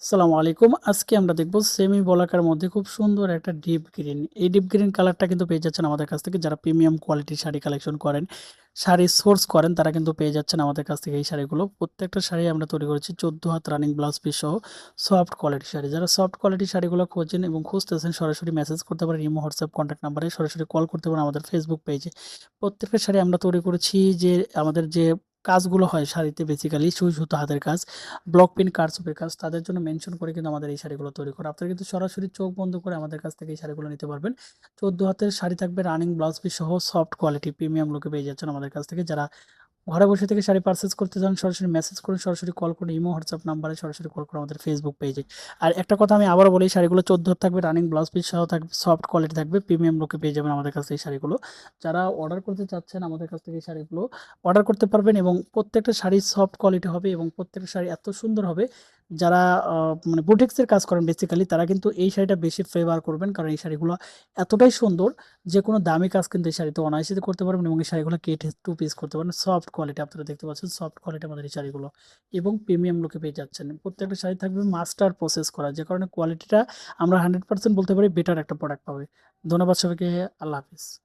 আসসালামু আলাইকুম। আজকে আমরা দেখব সেমি বলাকার মধ্যে খুব সুন্দর একটা ডিপ গ্রিন। এই ডিপ গ্রিন কালারটা কিন্তু পেয়ে যাচ্ছেন আমাদের কাছ থেকে যারা প্রিমিয়াম কোয়ালিটির শাড়ি কালেকশন করেন, শাড়ি সোর্স করেন তারা কিন্তু পেয়ে যাচ্ছেন আমাদের কাছ থেকে এই শাড়িগুলো। প্রত্যেকটা শাড়ি আমরা তৈরি করেছি ১৪ হাত রানিং ব্লাউজ পিস সহ সফট কোয়ালিটির শাড়ি। যারা সফট কোয়ালিটির শাড়িগুলো খোঁজেন এবং খুঁজতেছেন সরাসরি মেসেজ করতে পারেন ইমো, হোয়াটসঅ্যাপ কন্ট্যাক্ট নাম্বারে, সরাসরি কল করতে পারেন আমাদের ফেসবুক পেজে। প্রত্যেকটা শাড়ি আমরা তৈরি করেছি যে আমাদের যে কাজগুলো হয় শাড়িতে বেসিক্যালি সুই সুতা হাতের কাজ, ব্লক প্রিন্ট কারচুপির কাজ তাদের জন্য মেনশন করে কিন্তু আমাদের এই শাড়িগুলো তৈরি করা। আপনারা কিন্তু সরাসরি চোখ বন্ধ করে আমাদের কাছ থেকে এই শাড়িগুলো নিতে পারবেন। ১৪ হাতের শাড়ি থাকবে রানিং ব্লাউজ পিস সহ সফট কোয়ালিটি প্রিমিয়াম লুকে পেয়ে যাচ্ছেন আমাদের কাছ থেকে। যারা ঘরে বসে থেকে শাড়ি পারচেজ করতে চান সরাসরি মেসেজ করুন, সরাসরি কল করুন ইমো, হোয়াটসঅ্যাপ নাম্বারে, সরাসরি কল করুন আমাদের ফেসবুক পেজে। আর একটা কথা আমি আবারও বলি, শাড়িগুলো ১৪ হাত থাকবে, রানিং ব্লাউজ পিস সহ থাকবে, সফট কোয়ালিটি থাকবে, প্রিমিয়াম লুকে পেয়ে যাবেন আমাদের কাছ থেকে এই শাড়িগুলো। যারা অর্ডার করতে চাচ্ছেন আমাদের কাছ থেকে এই শাড়িগুলো অর্ডার করতে পারবেন এবং প্রত্যেকটা শাড়ি সফট কোয়ালিটি হবে এবং প্রত্যেকটা শাড়ি এত সুন্দর হবে। যারা মানে বুটিক্সের কাজ করেন বেসিক্যালি তারা কিন্তু এই শাড়িটা বেশি ফেভার করবেন, কারণ এই শাড়িগুলো এতটাই সুন্দর যে কোনো দামি কাজ কিন্তু এই শাড়িতে অনায়াসে করতে পারবেন এবং এই শাড়িগুলো কেটে টু পিস করতে পারবেন। সফট কোয়ালিটি আপনারা দেখতে পাচ্ছেন, সফট কোয়ালিটি আমাদের এই শাড়িগুলো এবং প্রিমিয়াম লুকে পেয়ে যাচ্ছেন। প্রত্যেকটা শাড়ি থাকবে মাস্টার প্রসেস করা, যে কারণে কোয়ালিটিটা আমরা 100% বলতে পারি বেটার একটা প্রোডাক্ট পাবে। ধন্যবাদ সবাইকে। আল্লাহ হাফিজ।